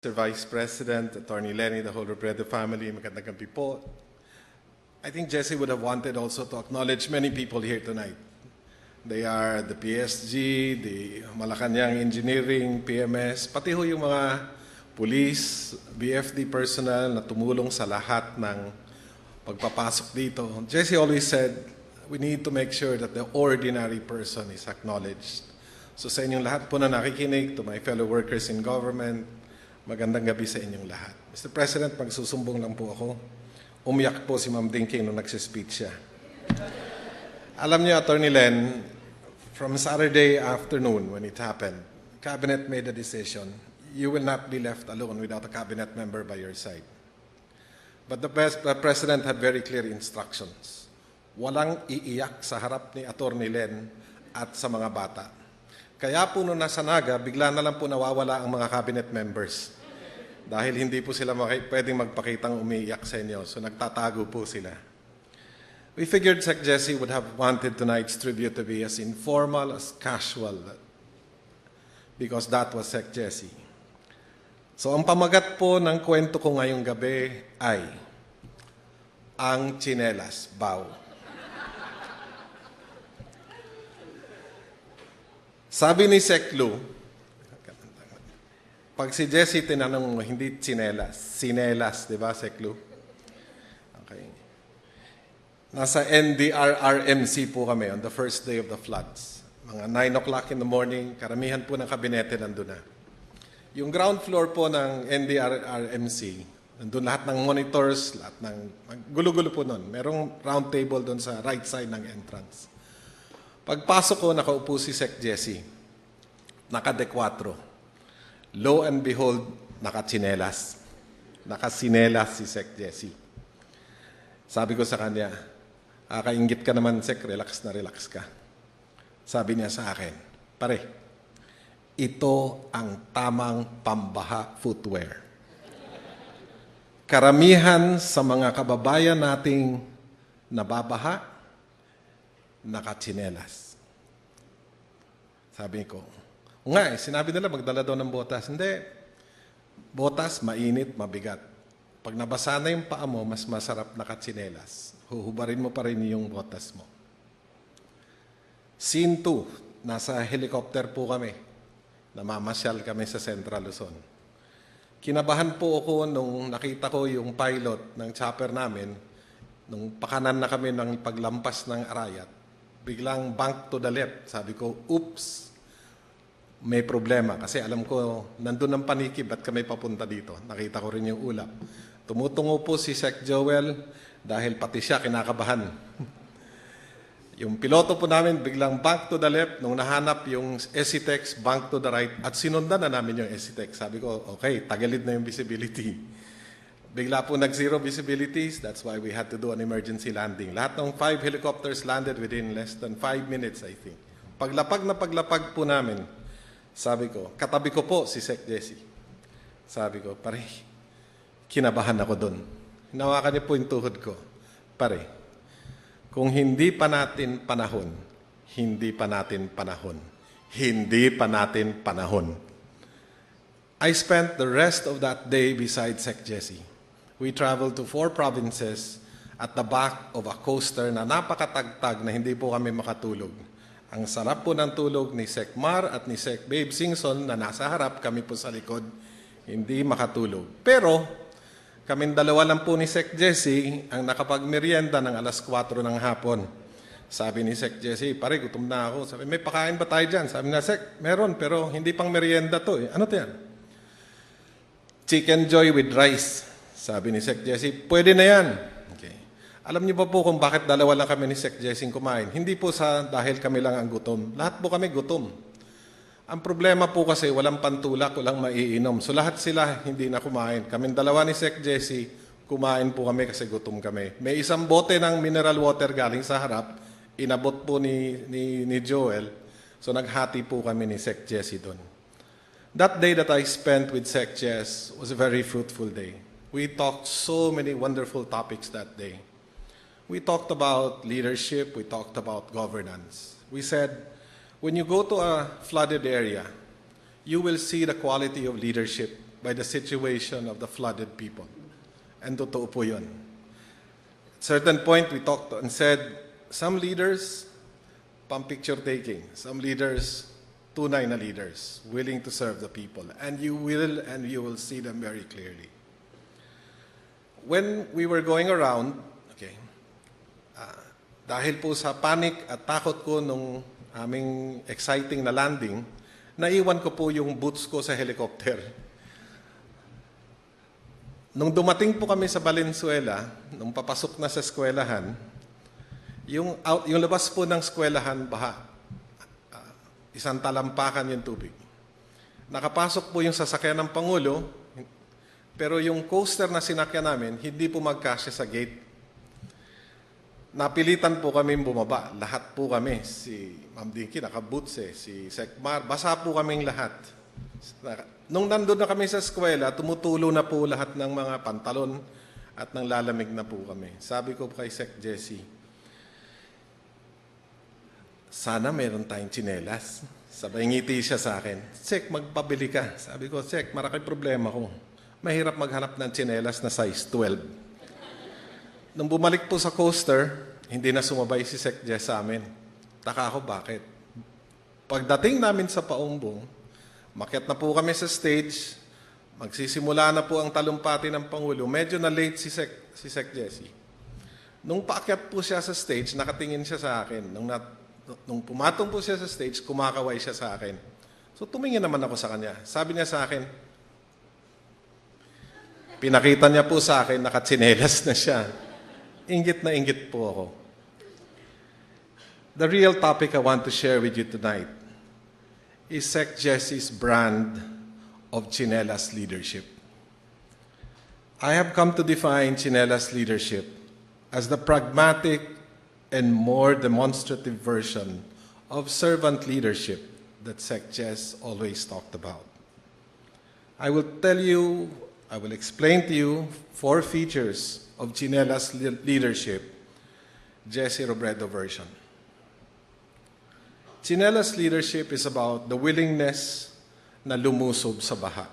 Mr. Vice President, Attorney Lenny, the whole Robredo family, magandang gabi po. I think Jesse would have wanted also to acknowledge many people here tonight. They are the PSG, the Malacanang Engineering, PMS, pati ho yung mga police, BFD personnel na tumulong sa lahat ng pagpapasok dito. Jesse always said, we need to make sure that the ordinary person is acknowledged. So sa inyong lahat po na nakikinig, to my fellow workers in government, magandang gabi sa inyong lahat. Mr. President, magsusumbong lang po ako. Umiyak po si Ma'am Dinking nung nagsispeech siya. Alam niyo, Attorney Len, from Saturday afternoon when it happened, Cabinet made a decision. You will not be left alone without a Cabinet member by your side. But the President had very clear instructions. Walang iiyak sa harap ni Attorney Len at sa mga bata. Kaya po nung nasa Naga, bigla na lang po nawawala ang mga Cabinet members. Dahil hindi po sila pwedeng magpakitang umiiyak sa inyo. So nagtatago po sila. We figured Sec Jesse would have wanted tonight's tribute to be as informal, as casual. Because that was Sec Jesse. So ang pamagat po ng kwento ko ngayong gabi ay ang tsinelas, bow. Sabi ni Sec Lu, pag si Jesse tinanong mo, hindi tsinelas, sinelas, di ba, Sec Lu? Okay. Nasa NDRRMC po kami on the first day of the floods. Mga 9 o'clock in the morning, karamihan po ng kabinete nandun na. Yung ground floor po ng NDRRMC, nandun lahat ng monitors, lahat ng, gulo-gulo po nun. Merong round table doon sa right side ng entrance. Pagpasok ko, nakaupo si Sec Jesse. Naka-D4. Lo and behold, naka-tsinelas. Naka-sinelas si Sec Jesse. Sabi ko sa kanya, kakaingit ka naman, Sec, relax na relax ka. Sabi niya sa akin, pare, ito ang tamang pambaha footwear. Karamihan sa mga kababayan nating nababaha, naka-tsinelas. Sabi ko, sinabi nila magdala daw ng botas. Hindi. Botas, mainit, mabigat. Pag nabasa na yung paa mo, mas masarap nakatsinelas. Huhubarin mo pa rin yung botas mo. Scene 2, nasa helicopter po kami. Namamasyal kami sa Central Luzon. Kinabahan po ako nung nakita ko yung pilot ng chopper namin, nung pakanan na kami ng paglampas ng Arayat. Biglang bank to the left. Sabi ko, oops, may problema. Kasi alam ko, nandun ang panikib at kami papunta dito. Nakita ko rin yung ulap. Tumutungo po si Sec Joel dahil pati siya kinakabahan. Yung piloto po namin, biglang bank to the left. Nung nahanap yung SCTEX, bank to the right. At sinundan na namin yung SCTEX. Sabi ko, okay, tagalid na yung visibility. Bigla po nag-zero visibilities. That's why we had to do an emergency landing. Lahat ng 5 helicopters landed within less than 5 minutes, I think. Paglapag na paglapag po namin, sabi ko, katabi ko po si Sec Jesse. Sabi ko, pare, kinabahan ako doon. Hinawakan niya po yung tuhod ko. Pare, kung hindi pa natin panahon, hindi pa natin panahon, hindi pa natin panahon. I spent the rest of that day beside Sec Jesse. We traveled to 4 provinces at the back of a coaster na napakatagtag na hindi po kami makatulog. Ang sarap po ng tulog ni Sec Mar at ni Sec Babe Singson na nasa harap, kami po sa likod, hindi makatulog. Pero, kaming dalawa lang po ni Sec Jesse ang nakapagmerienda ng alas 4 ng hapon. Sabi ni Sec Jesse, pare, gutom na ako. Sabi, may pakain ba tayo dyan? Sabi na, Sec, meron, pero hindi pang merienda to. Ano to yan? Chicken Joy with rice. Sabi ni Sec Jesse, pwede na yan. Okay. Alam niyo ba po kung bakit dalawa lang kami ni Sec Jesse kumain? Hindi po dahil kami lang ang gutom. Lahat po kami gutom. Ang problema po kasi walang pantulak, walang maiinom. So lahat sila hindi na kumain. Kaming dalawa ni Sec Jesse, kumain po kami kasi gutom kami. May isang bote ng mineral water galing sa harap. Inabot po ni Joel. So naghati po kami ni Sec Jesse doon. That day that I spent with Sec Jess was a very fruitful day. We talked so many wonderful topics that day. We talked about leadership. We talked about governance. We said, when you go to a flooded area, you will see the quality of leadership by the situation of the flooded people. And totoo po yun. At certain point, we talked and said, some leaders, pang-picture taking. Some leaders, tunay na leaders, willing to serve the people. And you will see them very clearly. When we were going around, dahil po sa panic at takot ko nung aming exciting na landing, naiwan ko po yung boots ko sa helicopter. Nung dumating po kami sa Valenzuela, nung papasok na sa eskwelahan, yung labas po ng eskwelahan, baha. Isang talampakan yung tubig. Nakapasok po yung sasakyan ng Pangulo, pero yung coaster na sinakyan namin, hindi po magkasya sa gate. Napilitan po kami bumaba. Lahat po kami. Si Ma'am Dinky, naka-boots si Sekmar, basa po kaming lahat. Nung nandun na kami sa eskwela, tumutulo na po lahat ng mga pantalon at nang lalamig na po kami. Sabi ko kay Sec Jessie, sana meron tayong tsinelas. Sabay ngiti siya sa akin, Sec, magpabili ka. Sabi ko, Sec, maraki problema ko. Mahirap maghanap ng tsinelas na size 12. Nung bumalik po sa coaster, hindi na sumabay si Sec Jess sa amin. Taka ako, bakit? Pagdating namin sa Paumbong, makyat na po kami sa stage, magsisimula na po ang talumpati ng Pangulo. Medyo na late si Sec Jessie. Nung paakyat po siya sa stage, nakatingin siya sa akin. Nung pumatong po siya sa stage, kumakaway siya sa akin. So tumingin naman ako sa kanya. Sabi niya sa akin, pinakita niya po sa akin, nakatsinelas na siya. Inggit na inggit po ako. The real topic I want to share with you tonight is Sec Jessie's brand of Chinelas leadership. I have come to define Chinelas leadership as the pragmatic and more demonstrative version of servant leadership that Sec Jess always talked about. I will explain to you 4 features of Chinelas leadership, Jessie Robredo version. Chinelas leadership is about the willingness na lumusob sa baha.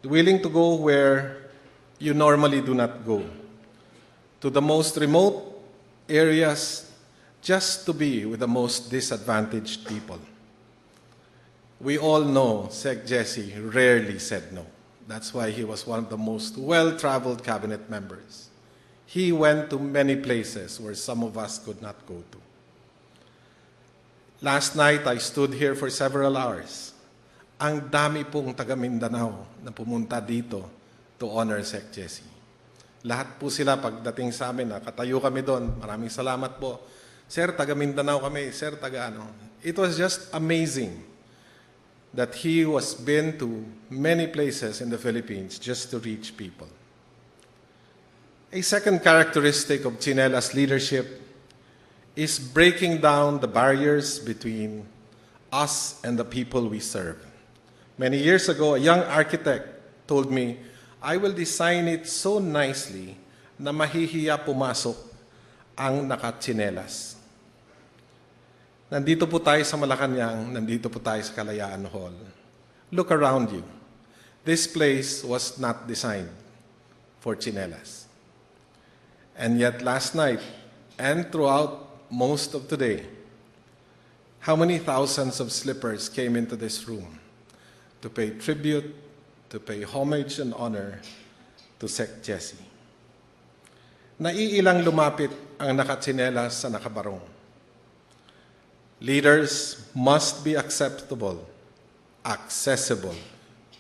Willing to go where you normally do not go. To the most remote areas just to be with the most disadvantaged people. We all know Sec Jessie rarely said no. That's why he was one of the most well-traveled cabinet members. He went to many places where some of us could not go to. Last night, I stood here for several hours. Ang dami pong taga Mindanao na pumunta dito to honor Sec Jessie. Lahat po sila pagdating sa amin, nakatayo kami doon. Maraming salamat po. Sir, taga Mindanao kami. Sir, taga ano. It was just amazing that he was been to many places in the Philippines just to reach people. A second characteristic of Chinelas leadership is breaking down the barriers between us and the people we serve. Many years ago, a young architect told me, I will design it so nicely na mahihiya pumasok ang nakatsinelas. Nandito po tayo sa Malacanang, nandito po tayo sa Kalayaan Hall. Look around you. This place was not designed for chinelas. And yet last night, and throughout most of today, how many thousands of slippers came into this room to pay tribute, to pay homage and honor to Sec Jessie. Naiilang lumapit ang nakatsinelas sa nakabarong. Leaders must be accessible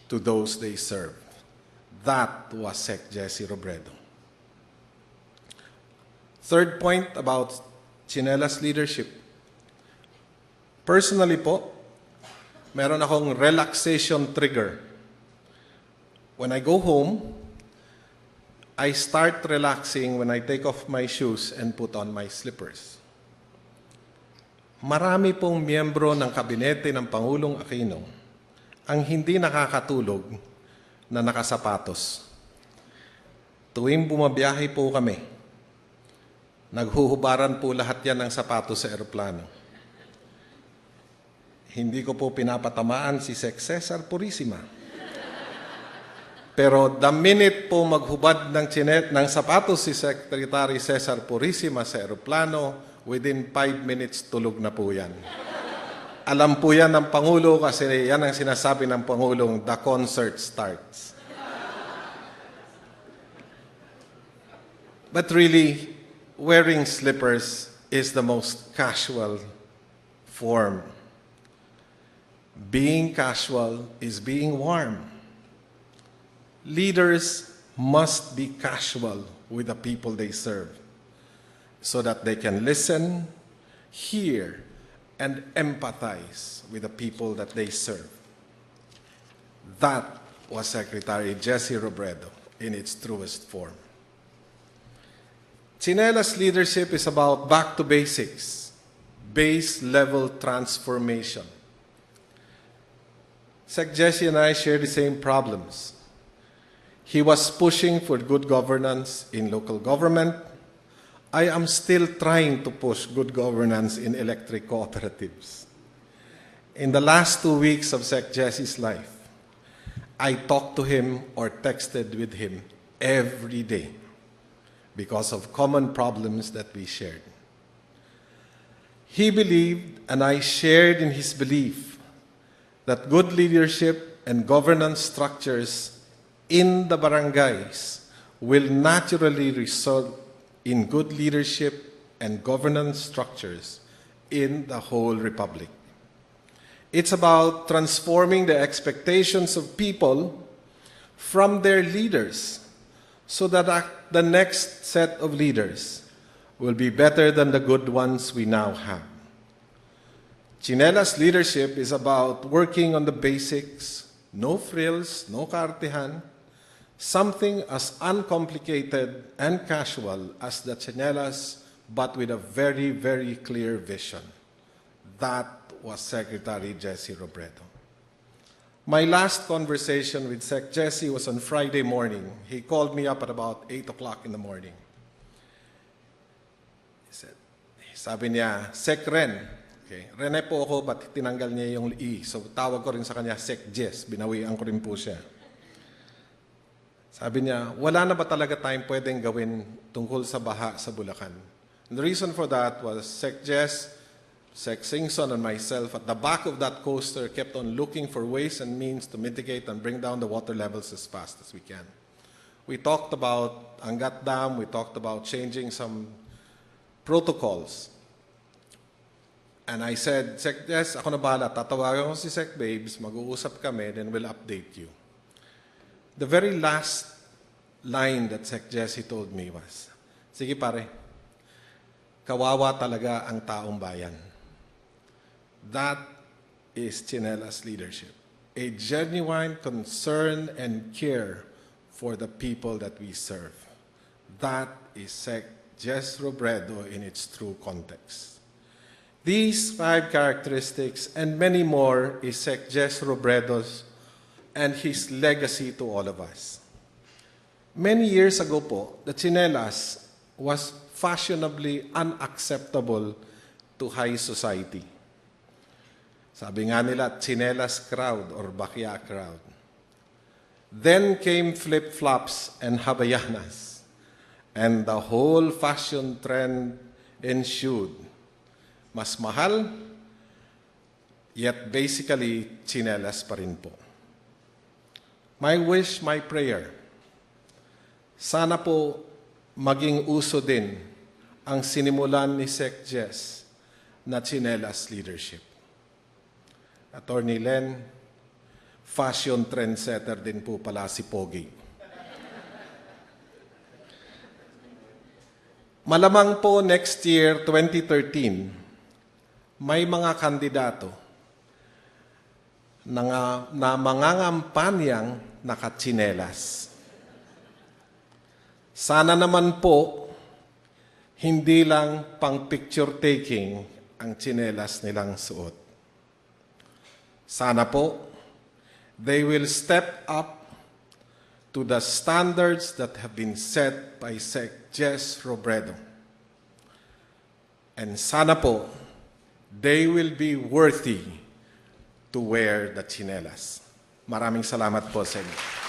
to those they serve. That was Sec Jessie Robredo. Third point about Chinelas leadership. Personally po, meron akong relaxation trigger. When I go home, I start relaxing when I take off my shoes and put on my slippers. Marami pong miyembro ng kabinete ng Pangulong Aquino ang hindi nakakatulog na nakasapatos. Tuwing bumabiyahe po kami, naghuhubaran po lahat yan ng sapatos sa eroplano. Hindi ko po pinapatamaan si Sec Cesar Purisima. Pero the minute po maghubad ng sapatos si Secretary Cesar Purisima sa aeroplano, within 5 minutes tulog na po yan. Alam po yan ng Pangulo kasi yan ang sinasabi ng Pangulong, the concert starts. But really, wearing slippers is the most casual form. Being casual is being warm. Leaders must be casual with the people they serve so that they can listen, hear, and empathize with the people that they serve. That was Secretary Jesse Robredo in its truest form. Tsinelas leadership is about back to basics, base-level transformation. Sec Jesse and I share the same problems. He was pushing for good governance in local government. I am still trying to push good governance in electric cooperatives. In the last 2 weeks of Sec Jesse's life, I talked to him or texted with him every day because of common problems that we shared. He believed, and I shared in his belief, that good leadership and governance structures in the barangays will naturally result in good leadership and governance structures in the whole republic. It's about transforming the expectations of people from their leaders so that the next set of leaders will be better than the good ones we now have. Tsinelas leadership is about working on the basics, no frills, no kaartehan, something as uncomplicated and casual as the tsinelas, but with a very, very clear vision. That was Secretary Jesse Robredo. My last conversation with Sec Jesse was on Friday morning. He called me up at about 8 o'clock in the morning. Sabi niya, Sec Ren. Okay. Rene po ako, but tinanggal niya yung E. So tawag ko rin sa kanya, Sec Jess. Binawian ko rin po siya. Sabi niya, wala na ba talaga tayong pwedeng gawin tungkol sa baha sa Bulacan? And the reason for that was Sec Jess, Sec Singson, and myself at the back of that coaster kept on looking for ways and means to mitigate and bring down the water levels as fast as we can. We talked about Angat Dam, we talked about changing some protocols. And I said, Sec Jess, ako na bahala, tatawagan ko si Sec Babes, mag-uusap kami, then we'll update you. The very last line that Sec Jesse told me was, sige pare, kawawa talaga ang taong bayan. That is Tsinelas leadership. A genuine concern and care for the people that we serve. That is Sec Jesse Robredo in its true context. These 5 characteristics and many more is Sec Jesse Robredo's and his legacy to all of us. Many years ago po, the tsinelas was fashionably unacceptable to high society. Sabi nga nila, tsinelas crowd or bakya crowd. Then came flip-flops and habayanas, and the whole fashion trend ensued. Mas mahal, yet basically tsinelas pa rin po. My wish, my prayer, sana po maging uso din ang sinimulan ni Sec Jess na tsinelas leadership. Attorney Len, fashion trendsetter din po pala si Pogi. Malamang po next year, 2013, may mga kandidato na mangangampanyang nakatsinelas. Sana naman po, hindi lang pang picture taking ang tsinelas nilang suot. Sana po, they will step up to the standards that have been set by Sec Jesse Robredo. And sana po, they will be worthy to wear the tsinelas. Maraming salamat po sa inyo.